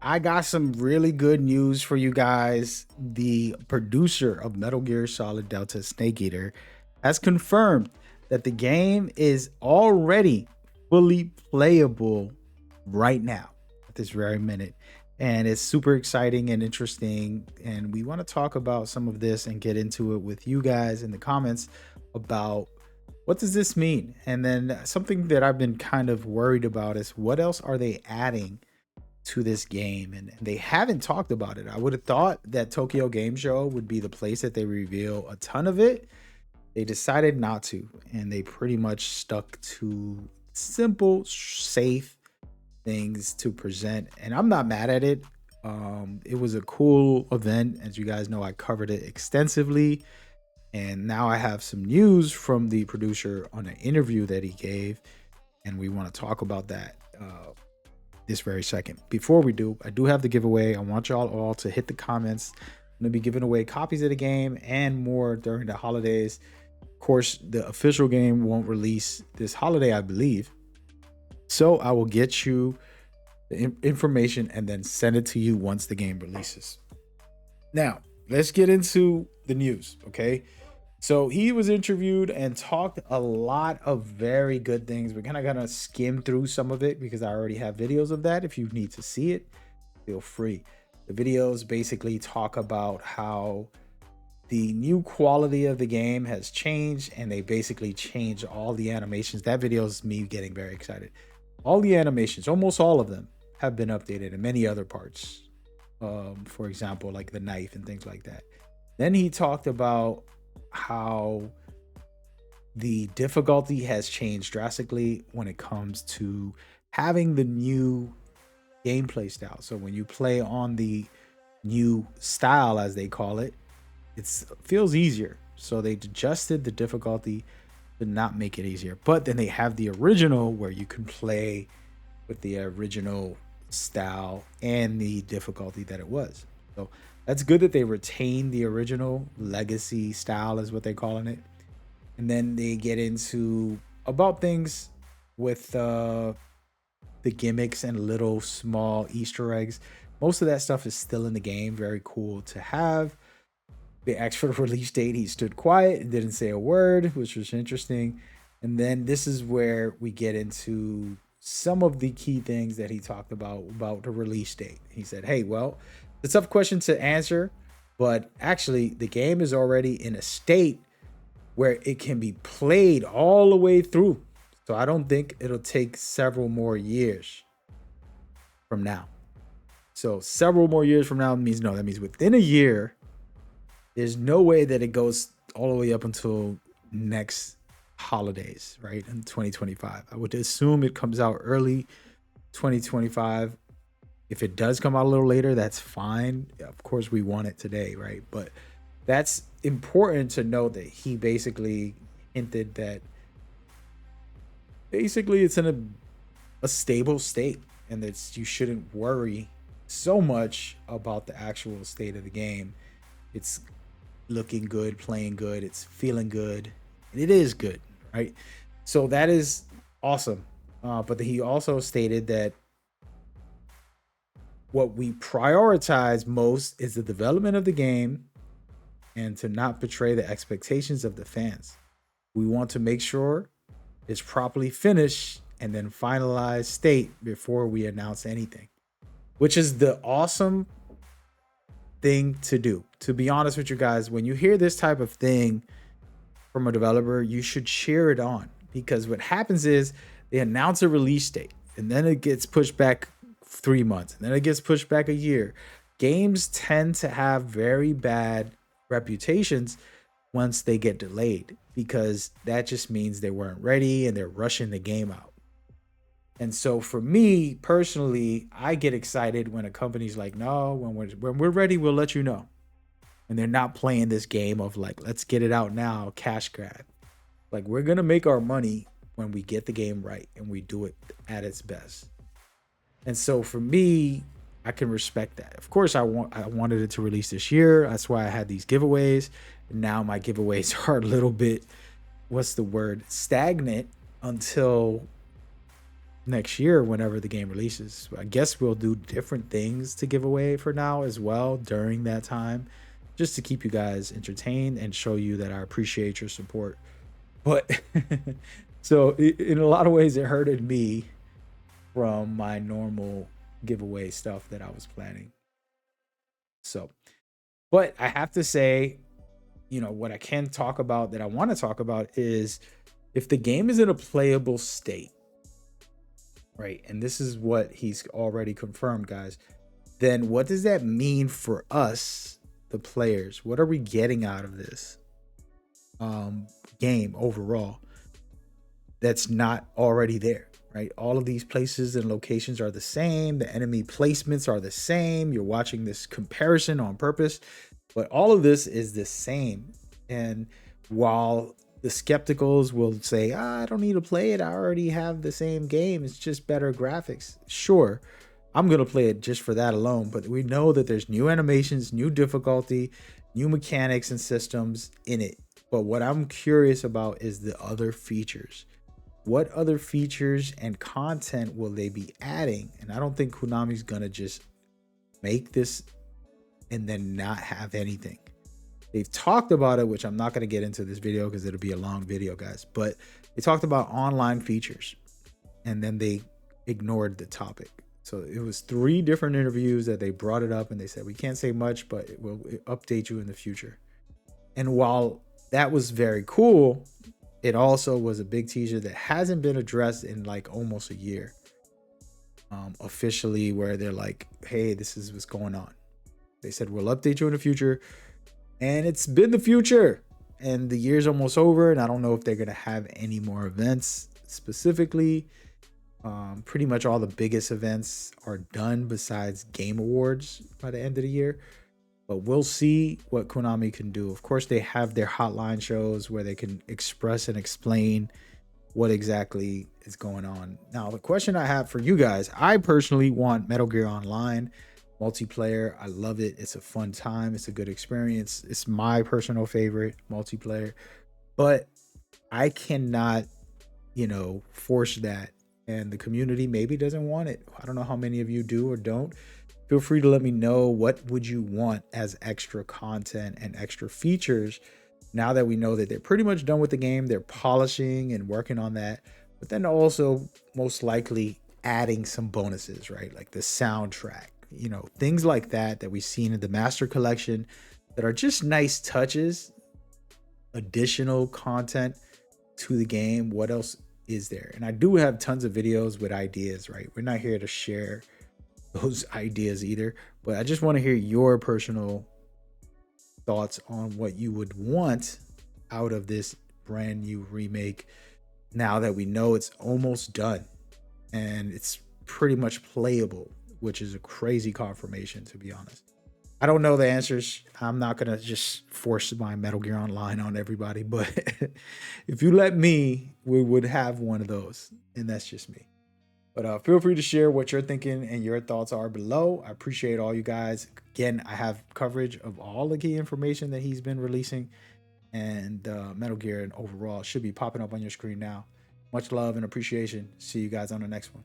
I got some really good news for you guys. The producer of Metal Gear Solid Delta Snake Eater has confirmed that the game is already fully playable right now at this very minute. And it's super exciting and interesting. And we want to talk about some of this and get into it with you guys in the comments about what does this mean? And then something that I've been kind of worried about is what else are they adding to this game, and they haven't talked about it. I would have thought that Tokyo Game Show would be the place that they reveal a ton of it. They decided not to, and they pretty much stuck to simple, safe things to present. And I'm not mad at it. It was a cool event. As you guys know, I covered it extensively. And now I have some news from the producer on an interview that he gave. And we want to talk about that this very second. Before we do, I do have the giveaway. I want y'all all to hit the comments. I'm going to be giving away copies of the game and more during the holidays. Of course, the official game won't release this holiday, I believe. So I will get you the information and then send it to you once the game releases. Now, let's get into the news, okay? So he was interviewed and talked a lot of very good things. We're kind of gonna skim through some of it because I already have videos of that. If you need to see it, feel free. The videos basically talk about how the new quality of the game has changed, and they basically change all the animations. That video is me getting very excited. All the animations, almost all of them, have been updated, and many other parts. For example, like the knife and things like that. Then he talked about how the difficulty has changed drastically when it comes to having the new gameplay style. So when you play on the new style, as they call it, it feels easier. So they adjusted the difficulty to not make it easier. But then they have the original where you can play with the original style and the difficulty that it was. So that's good that they retain the original legacy style, is what they're calling it. And then they get into about things with the gimmicks and little small Easter eggs. Most of that stuff is still in the game. Very cool to have. They asked for the release date. He stood quiet and didn't say a word, which was interesting. And then this is where we get into some of the key things that he talked about the release date. He said, hey, well, it's a tough question to answer, but actually the game is already in a state where it can be played all the way through. So I don't think it'll take several more years from now. So several more years from now means no. That means within a year, there's no way that it goes all the way up until next holidays, right? In 2025. I would assume it comes out early 2025. If it does come out a little later, that's fine. Of course, we want it today, right? But that's important to know that he basically hinted that basically it's in a stable state, and that you shouldn't worry so much about the actual state of the game. It's looking good, playing good, it's feeling good, and it is good, right? So that is awesome. But he also stated that what we prioritize most is the development of the game and to not betray the expectations of the fans. We want to make sure it's properly finished and then finalized state before we announce anything, which is the awesome thing to do. To be honest with you guys, when you hear this type of thing from a developer, you should cheer it on, because what happens is they announce a release date and then it gets pushed back 3 months and then it gets pushed back a year. Games tend to have very bad reputations once they get delayed, because that just means they weren't ready and they're rushing the game out. And so for me personally, I get excited when a company's like, no, when we're ready, we'll let you know. And they're not playing this game of like, let's get it out now, cash grab. Like, we're going to make our money when we get the game right and we do it at its best. And so for me, I can respect that. Of course, I wanted it to release this year. That's why I had these giveaways. Now my giveaways are a little bit, what's the word, stagnant until next year whenever the game releases. I guess we'll do different things to give away for now as well during that time, just to keep you guys entertained and show you that I appreciate your support. But so in a lot of ways, it hurted me from my normal giveaway stuff that I was planning. So, but I have to say, you know, what I can talk about that I want to talk about is if the game is in a playable state, right? And this is what he's already confirmed, guys. Then what does that mean for us, the players? What are we getting out of this game overall that's not already there, right? All of these places and locations are the same. The enemy placements are the same. You're watching this comparison on purpose, but all of this is the same. And while the skepticals will say, I don't need to play it, I already have the same game, it's just better graphics. Sure, I'm going to play it just for that alone, but we know that there's new animations, new difficulty, new mechanics and systems in it. But what I'm curious about is the other features. What other features and content will they be adding? And I don't think Konami's going to just make this and then not have anything. They've talked about it, which I'm not going to get into this video because it'll be a long video, guys. But they talked about online features, and then they ignored the topic. So it was 3 different interviews that they brought it up, and they said, we can't say much, but it will update you in the future. And while that was very cool, it also was a big teaser that hasn't been addressed in like almost a year. Officially, where they're like, hey, this is what's going on. They said, we'll update you in the future. And it's been the future. And the year's almost over. And I don't know if they're going to have any more events specifically. Pretty much all the biggest events are done besides Game Awards by the end of the year. But we'll see what Konami can do. Of course, they have their hotline shows where they can express and explain what exactly is going on. Now, the question I have for you guys, I personally want Metal Gear Online multiplayer. I love it. It's a fun time. It's a good experience. It's my personal favorite multiplayer. But I cannot, you know, force that. And the community maybe doesn't want it. I don't know how many of you do or don't. Feel free to let me know, what would you want as extra content and extra features now that we know that they're pretty much done with the game. They're polishing and working on that, but then also most likely adding some bonuses, right? Like the soundtrack, you know, things like that that we've seen in the Master Collection that are just nice touches, additional content to the game. What else is there? And I do have tons of videos with ideas, right? We're not here to share those ideas either, but I just want to hear your personal thoughts on what you would want out of this brand new remake now that we know it's almost done and it's pretty much playable, which is a crazy confirmation, to be honest. I don't know the answers. I'm not gonna just force my Metal Gear Online on everybody, but if you let me, we would have one of those, and that's just me. But feel free to share what you're thinking and your thoughts are below. I appreciate all you guys. Again, I have coverage of all the key information that he's been releasing, and Metal Gear and overall should be popping up on your screen now. Much love and appreciation. See you guys on the next one.